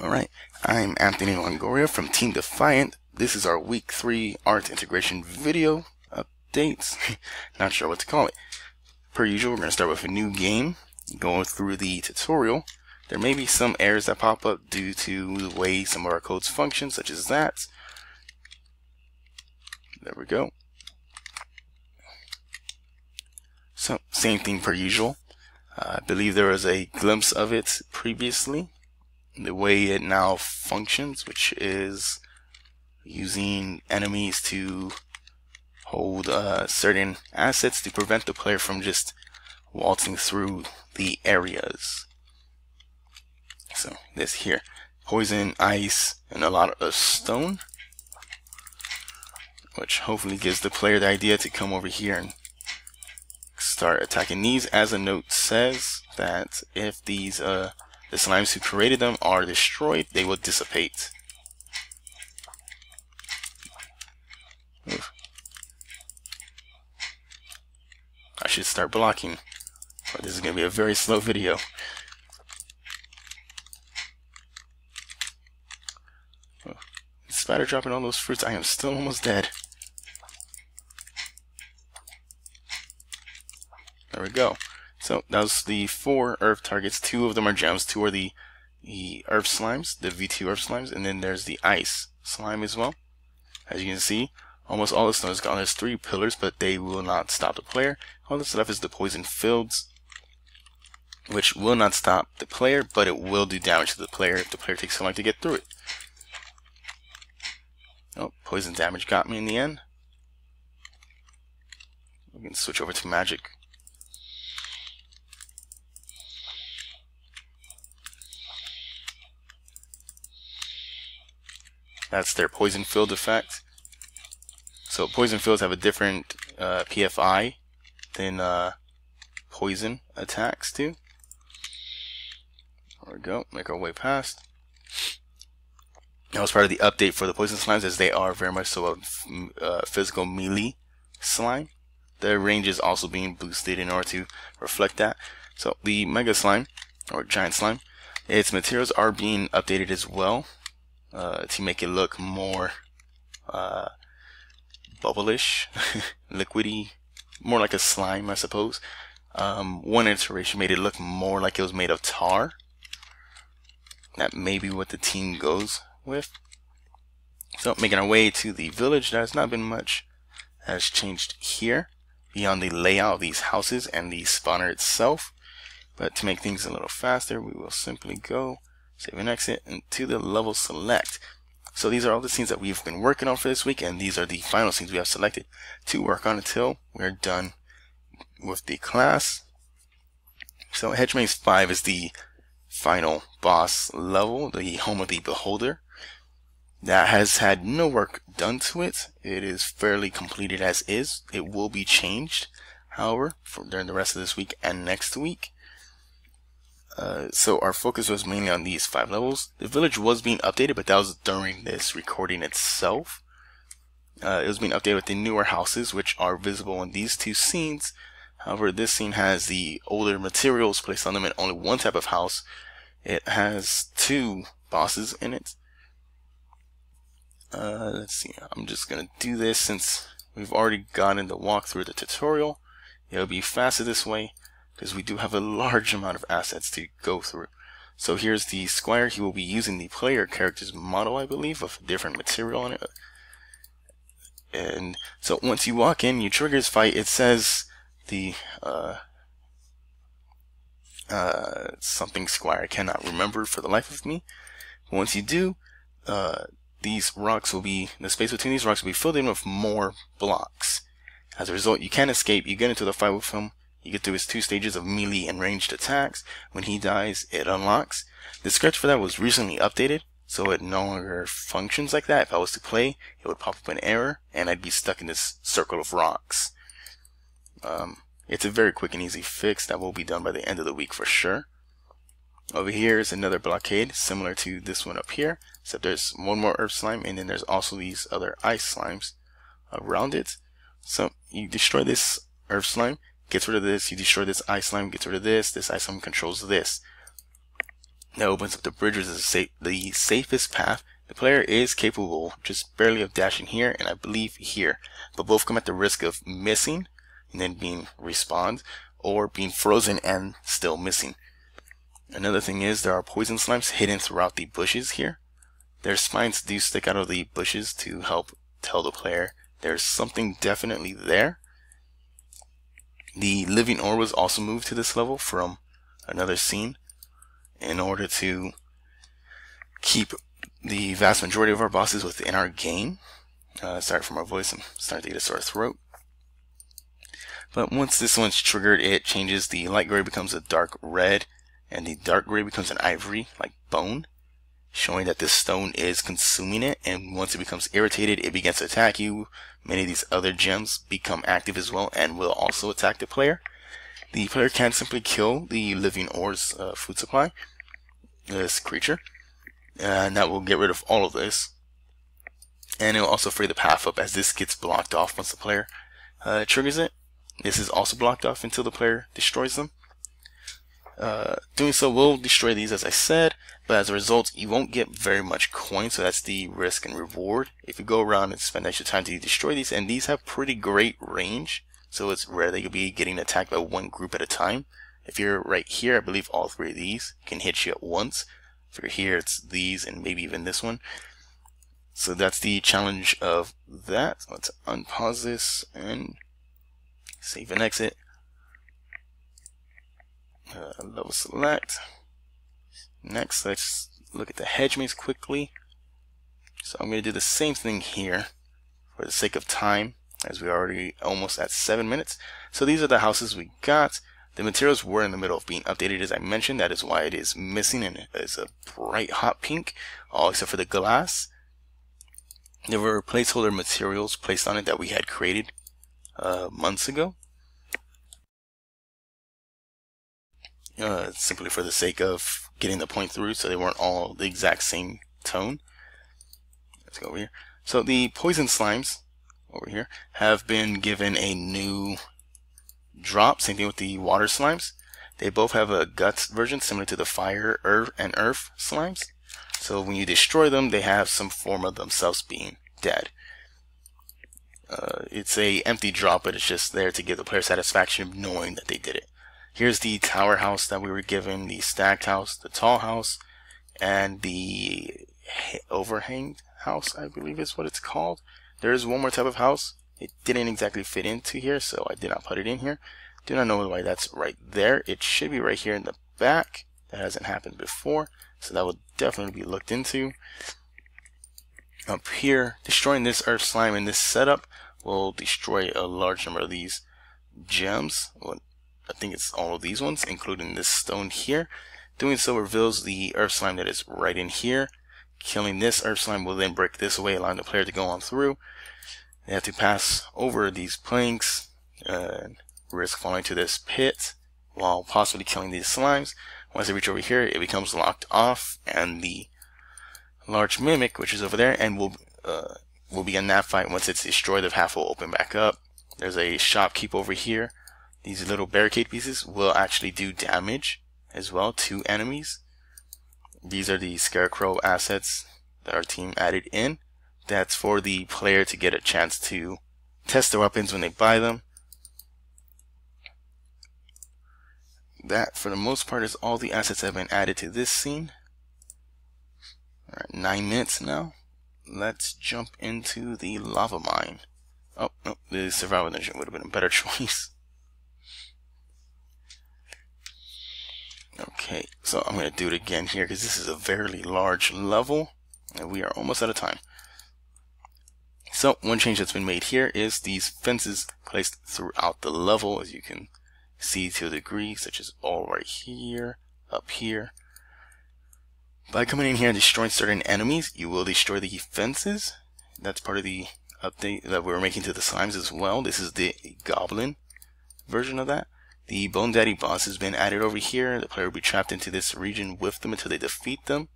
Alright, I'm Anthony Longoria from Team Defiant. This is our Week 3 Art Integration video updates. Not sure what to call it. Per usual, we're going to start with a new game, going through the tutorial. There may be some errors that pop up due to the way some of our codes function, such as that. There we go. So, same thing per usual. I believe there was a glimpse of it previously. The way it now functions, which is using enemies to hold certain assets to prevent the player from just waltzing through the areas. So this here, poison, ice, and a lot of stone, which hopefully gives the player the idea to come over here and start attacking these. As a note says that if these the slimes who created them are destroyed, they will dissipate. Oof. I should start blocking, or this is going to be a very slow video. Oh, spider dropping all those fruits. I am still almost dead. There we go. So that was the 4 earth targets. 2 of them are gems. 2 are the earth slimes, the V2 earth slimes, and then there's the ice slime as well. As you can see, almost all the stone is gone. There's 3 pillars, but they will not stop the player. All that's left is the poison fields, which will not stop the player, but it will do damage to the player if the player takes so long to get through it. Oh, poison damage got me in the end. We can switch over to magic. That's their poison field effect. So poison fields have a different PFI than poison attacks do. There we go. Make our way past. That was part of the update for the poison slimes, as they are very much so a physical melee slime. Their range is also being boosted in order to reflect that. So the mega slime, or giant slime, its materials are being updated as well. To make it look more bubblish, liquidy, more like a slime, I suppose. One iteration made it look more like it was made of tar. That may be what the team goes with. So making our way to the village, there has not been much that has changed here beyond the layout of these houses and the spawner itself. But to make things a little faster, we will simply go save and exit into the level select. So these are all the scenes that we've been working on for this week, and these are the final scenes we have selected to work on until we're done with the class. So Hedge Maze 5 is the final boss level, the home of the beholder. That has had no work done to it. It is fairly completed as is. It will be changed, however, during the rest of this week and next week. So our focus was mainly on these 5 levels. The village was being updated, but that was during this recording itself. It was being updated with the newer houses, which are visible in these 2 scenes. However, this scene has the older materials placed on them and only one type of house. It has 2 bosses in it. Let's see, I'm just going to do this since we've already gotten the walkthrough of the tutorial. It'll be faster this way, because we do have a large amount of assets to go through. So here's the squire. He will be using the player character's model, I believe, of different material on it. And so once you walk in, you trigger his fight. It says the something squire. I cannot remember for the life of me. But once you do, these rocks will be, the space between these rocks will be filled in with more blocks. As a result, you can't escape. You get into the fight with him. You get through his 2 stages of melee and ranged attacks. When he dies, it unlocks. The script for that was recently updated, so it no longer functions like that. If I was to play, it would pop up an error, and I'd be stuck in this circle of rocks. It's a very quick and easy fix that will be done by the end of the week for sure. Over here is another blockade, similar to this one up here, except there's one more earth slime, and then there's also these other ice slimes around it. So you destroy this earth slime, gets rid of this, you destroy this ice slime, gets rid of this ice slime controls this. that opens up the bridge, which is the safest path. The player is capable just barely of dashing here, and I believe here, but both come at the risk of missing and then being respawned, or being frozen and still missing. Another thing is there are poison slimes hidden throughout the bushes here. Their spines do stick out of the bushes to help tell the player there's something definitely there. The living ore was also moved to this level from another scene in order to keep the vast majority of our bosses within our game. Sorry for my voice, I'm starting to get a sore throat. But once this one's triggered, it changes. The light gray becomes a dark red, and the dark gray becomes an ivory, like bone, showing that this stone is consuming it, and once it becomes irritated, it begins to attack you. Many of these other gems become active as well and will also attack the player. The player can simply kill the living ore's food supply, this creature, and that will get rid of all of this. And it will also free the path up, as this gets blocked off once the player triggers it. This is also blocked off until the player destroys them. Doing so will destroy these, as I said, but as a result you won't get very much coin, so that's the risk and reward if you go around and spend extra time to destroy these. And these have pretty great range, so it's rare that you'll be getting attacked by one group at a time. If you're right here, I believe all three of these can hit you at once. If you're here, it's these and maybe even this one. So that's the challenge of that. Let's unpause this and save and exit. Level select. Next, let's look at the hedge maze quickly. So I'm going to do the same thing here for the sake of time, as we're already almost at 7 minutes. So these are the houses we got. The materials were in the middle of being updated, as I mentioned. That is why it is missing, and it is a bright hot pink, all except for the glass. There were placeholder materials placed on it that we had created months ago. Simply for the sake of getting the point through, so they weren't all the exact same tone. Let's go over here. So the poison slimes over here have been given a new drop. Same thing with the water slimes. They both have a guts version similar to the fire, earth, and earth slimes. So when you destroy them, they have some form of themselves being dead. It's a empty drop, but it's just there to give the player satisfaction of knowing that they did it. Here's the tower house that we were given, the stacked house, the tall house, and the overhang house, I believe is what it's called. There is one more type of house. It didn't exactly fit into here, so I did not put it in here. Do not know why that's right there. It should be right here in the back. That hasn't happened before, so that will definitely be looked into. Up here, destroying this earth slime in this setup will destroy a large number of these gems. I think it's all of these ones, including this stone here. Doing so reveals the earth slime that is right in here. Killing this earth slime will then break this away, allowing the player to go on through. They have to pass over these planks and risk falling to this pit while possibly killing these slimes. Once they reach over here, it becomes locked off, and the large mimic, which is over there, and will begin that fight. Once it's destroyed, the path will open back up. There's a shopkeep over here. These little barricade pieces will actually do damage as well to enemies. These are the scarecrow assets that our team added in. That's for the player to get a chance to test their weapons when they buy them. That, for the most part, is all the assets that have been added to this scene. Alright, 9 minutes now. Let's jump into the lava mine. Oh, no, the survival dungeon would have been a better choice. Okay, so I'm going to do it again here because this is a very large level and we are almost out of time. So one change that's been made here is these fences placed throughout the level, as you can see to a degree, such as all right here, up here. By coming in here and destroying certain enemies, you will destroy the fences. That's part of the update that we're making to the slimes as well. This is the goblin version of that. The Bone Daddy boss has been added over here. The player will be trapped into this region with them until they defeat them.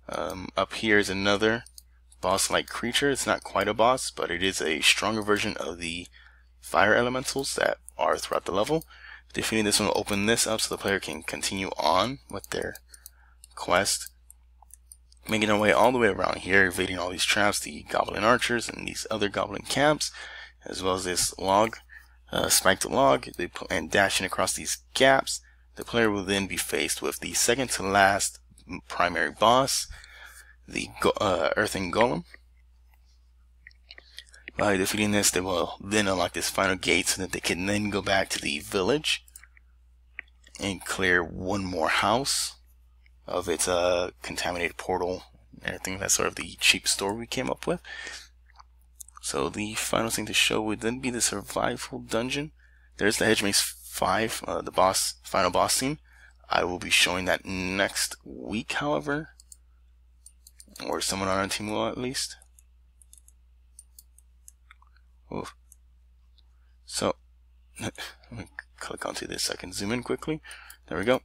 Up here is another boss-like creature. It's not quite a boss, but it is a stronger version of the fire elementals that are throughout the level. Defeating this one will open this up so the player can continue on with their quest, making our way all the way around here, evading all these traps, the goblin archers and these other goblin camps, as well as this log, spiked log, and dashing across these gaps. The player will then be faced with the second to last primary boss, the Earthen Golem. By defeating this, they will then unlock this final gate so that they can then go back to the village and clear one more house of its contaminated portal and everything. That's sort of the cheap story we came up with. So the final thing to show would then be the survival dungeon. There's the Hedge Maze 5, the final boss scene. I will be showing that next week, however, or someone on our team will at least. Oof. So let me click onto this so I can zoom in quickly. There we go.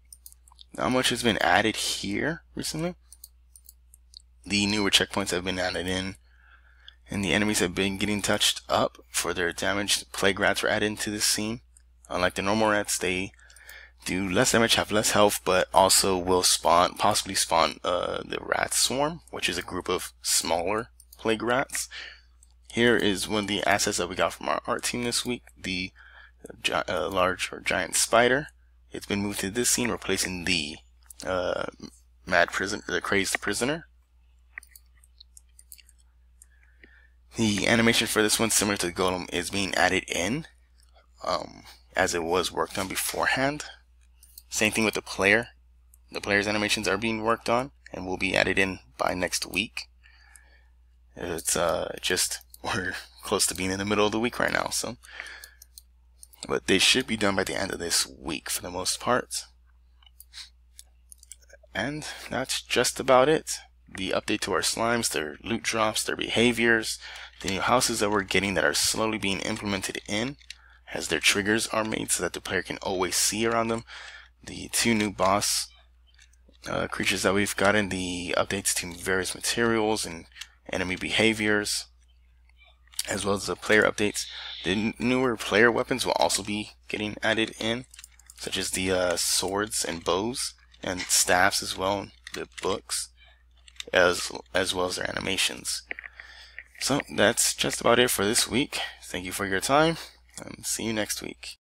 Not much has been added here recently. The newer checkpoints have been added in, and the enemies have been getting touched up for their damage. Plague rats were added into this scene. Unlike the normal rats, they do less damage, have less health, but also will possibly spawn the rat swarm, which is a group of smaller plague rats. Here is one of the assets that we got from our art team this week, the large or giant spider. It's been moved to this scene, replacing the crazed prisoner. The animation for this one, similar to the golem, is being added in, as it was worked on beforehand. Same thing with the player. The player's animations are being worked on and will be added in by next week. It's we're close to being in the middle of the week right now, so. But they should be done by the end of this week for the most part. And that's just about it. The update to our slimes, their loot drops, their behaviors, the new houses that we're getting that are slowly being implemented in as their triggers are made so that the player can always see around them. The 2 new boss creatures that we've gotten, the updates to various materials and enemy behaviors, as well as the player updates. The newer player weapons will also be getting added in, such as the swords and bows and staffs as well, and the books, as well as their animations. So that's just about it for this week. Thank you for your time, and see you next week.